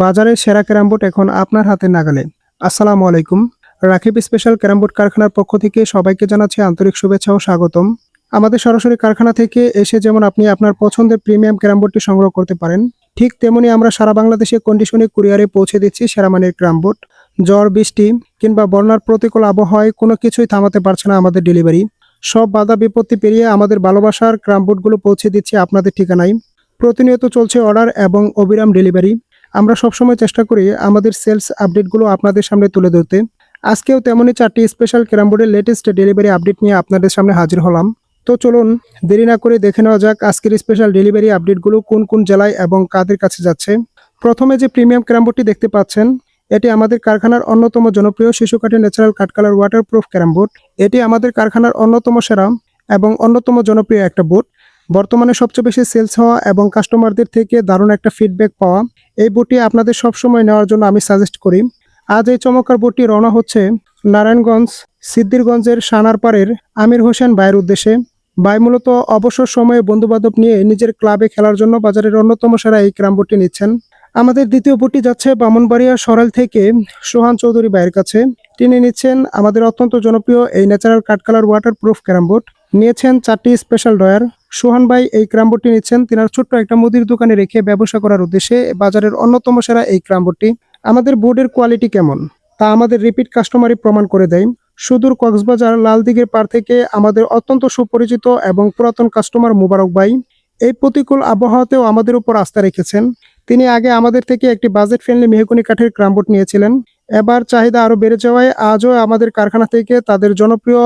বাজারের সেরা carrom board এখন আপনার হাতে নাগালে। আসসালামু আলাইকুম। রাকিব স্পেশাল ক্যারাম বোর্ড কারখানার পক্ষ থেকে সবাইকে জানাচ্ছি আন্তরিক শুভেচ্ছা ও স্বাগতম। আমাদের সরাসরি কারখানা থেকে এসে যেমন আপনি আপনার পছন্দের প্রিমিয়াম ক্যারাম বোর্ডটি সংগ্রহ করতে পারেন, ঠিক তেমনি আমরা সারা বাংলাদেশে কন্ডিশনে কুরিয়ারে পৌঁছে দিচ্ছি সেরা মানের ক্যারাম বোর্ড। ঝড়, বৃষ্টি কিংবা বন্যার প্রতিকূল আবহাওয়ায় কোনো কিছুই থামাতে পারছে না আমাদের ডেলিভারি। সব বাধা বিপত্তি পেরিয়ে আমাদের ভালোবাসার ক্যারাম বোর্ডগুলো পৌঁছে দিচ্ছি আপনাদের ঠিকানায়। প্রতিনিয়ত চলছে অর্ডার এবং অবিরাম ডেলিভারি। আমরা সবসময় চেষ্টা করি আমাদের সেলস আপডেটগুলো আপনাদের সামনে তুলে ধরতে। আজকেও তেমনই 4টি স্পেশাল ক্যারাম বোর্ডের লেটেস্ট ডেলিভারি আপডেট নিয়ে আপনাদের সামনে হাজির হলাম। তো চলুন দেরি না করে দেখে নেওয়া যাক আজকের স্পেশাল ডেলিভারি আপডেটগুলো কোন কোন জেলায় এবং কাদের কাছে যাচ্ছে। প্রথমে যে প্রিমিয়াম ক্যারাম বোর্ডটি দেখতে পাচ্ছেন, এটি আমাদের কারখানার অন্যতম জনপ্রিয় শিশু কাঠের ন্যাচারাল কাঠ কালার ওয়াটারপ্রুফ ক্যারাম বোর্ড। এটি আমাদের কারখানার অন্যতম সেরা এবং অন্যতম জনপ্রিয় একটা বোর্ড। বর্তমানে সবচেয়ে বেশি সেলস হওয়া এবং কাস্টমারদের থেকে দারুণ একটা ফিডব্যাক পাওয়া এই বোর্ডটি আপনাদের সবসময় নেওয়ার জন্য আমি সাজেস্ট করি। আজ এই চমৎকার বোর্ডটি রওনা হচ্ছে নারায়ণগঞ্জ সিদ্দিরগঞ্জের সানারপাড়ের আমির হোসেন ভাইয়ের উদ্দেশ্যে। ভাই মূলত অবসর সময়ে বন্ধুবান্ধব নিয়ে নিজের ক্লাবে খেলার জন্য বাজারের অন্যতম সেরা এই ক্যারাম বোর্ডটি নিচ্ছেন। আমাদের দ্বিতীয় বোর্ডটি যাচ্ছে ব্রাহ্মণবাড়িয়া সরাইল থেকে সোহান চৌধুরী ভাইয়ের কাছে। তিনি নিচ্ছেন আমাদের অত্যন্ত জনপ্রিয় এই ন্যাচারাল কাঠ কালার ওয়াটারপ্রুফ ক্যারাম বোর্ড। নিয়েছেন 4টি স্পেশাল ড্রয়ার। সোহান ভাই এই ক্যারাম বোর্ডটি নিচ্ছেন তিনার ছোট্ট একটা মুদির দোকানে রেখে ব্যবসা করার উদ্দেশ্যে। বাজারের অন্যতম সেরা এই ক্যারাম বোর্ডটি। আমাদের বোর্ডের কোয়ালিটি কেমন তা আমাদের রিপিট কাস্টমারই প্রমাণ করে দেয়। সুদূর কক্সবাজার লালদিঘির পার থেকে আমাদের অত্যন্ত সুপরিচিত এবং পুরাতন কাস্টমার মুবারক ভাই এই প্রতিকূল আবহাওয়াতেও আমাদের উপর আস্থা রেখেছেন। তিনি আগে আমাদের থেকে একটি বাজেট ফ্রেন্ডলি মেহগনি কাঠের ক্যারাম বোর্ড নিয়েছিলেন। এবার চাহিদা আরো বেড়ে যাওয়ায় আজও আমাদের কারখানা থেকে তাদের জনপ্রিয়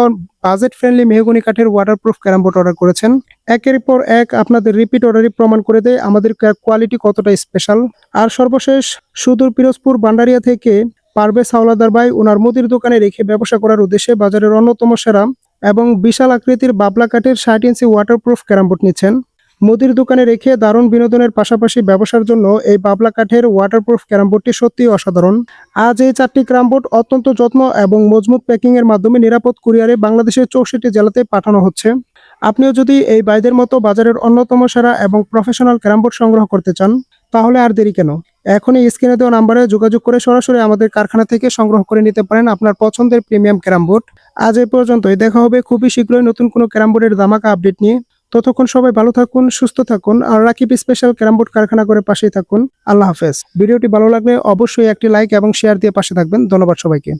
বাজেট ফ্রেন্ডলি মেহগনি কাঠের ওয়াটারপ্রুফ ক্যারাম বোর্ড অর্ডার করেছেন। একের পর এক আপনাদের রিপিট অর্ডারই প্রমাণ করে দেয় আমাদের কোয়ালিটি কতটা স্পেশাল। আর সর্বশেষ সুদূর পিরোজপুর বান্ডারিয়া থেকে পারভেজ হাওলাদার ভাই ওনার মুদির দোকানে রেখে ব্যবসা করার উদ্দেশ্যে বাজারের অন্যতম সেরা এবং বিশাল আকৃতির বাবলা কাঠের 60 ইঞ্চি ওয়াটারপ্রুফ ক্যারাম বোর্ড নিচ্ছেন। মুদির দোকানে রেখে দারুণ বিনোদনের পাশাপাশি ব্যবসার জন্য এই বাবলা কাঠের ওয়াটারপ্রুফ ক্যারাম বোর্ডটি সত্যিই অসাধারণ। আজ এই 4টি ক্যারাম বোর্ড অত্যন্ত যত্ন এবং মজবুত প্যাকিং এর মাধ্যমে নিরাপদ কুরিয়ারে বাংলাদেশের 64 জেলাতে পাঠানো হচ্ছে। আপনিও যদি এই ভাইদের মতো বাজারের অন্যতম সেরা এবং প্রফেশনাল ক্যারাম বোর্ড সংগ্রহ করতে চান, তাহলে আর দেরি কেন, এখনই স্ক্রিনে দেওয়া নাম্বারে যোগাযোগ করে সরাসরি আমাদের কারখানা থেকে সংগ্রহ করে নিতে পারেন আপনার পছন্দের প্রিমিয়াম ক্যারাম বোর্ড। আজ এই পর্যন্তই। দেখা হবে খুবই শীঘ্রই নতুন কোনো ক্যারাম বোর্ডের ধামাকা আপডেট নিয়ে। ততক্ষণ সবাই ভালো থাকুন, সুস্থ থাকুন আর রাকিব স্পেশাল ক্যারাম বোর্ড কারখানা করে পাশেই থাকুন। আল্লাহ হাফেজ। ভিডিওটি ভালো লাগলে অবশ্যই একটি লাইক এবং শেয়ার দিয়ে পাশে থাকবেন। ধন্যবাদ সবাইকে।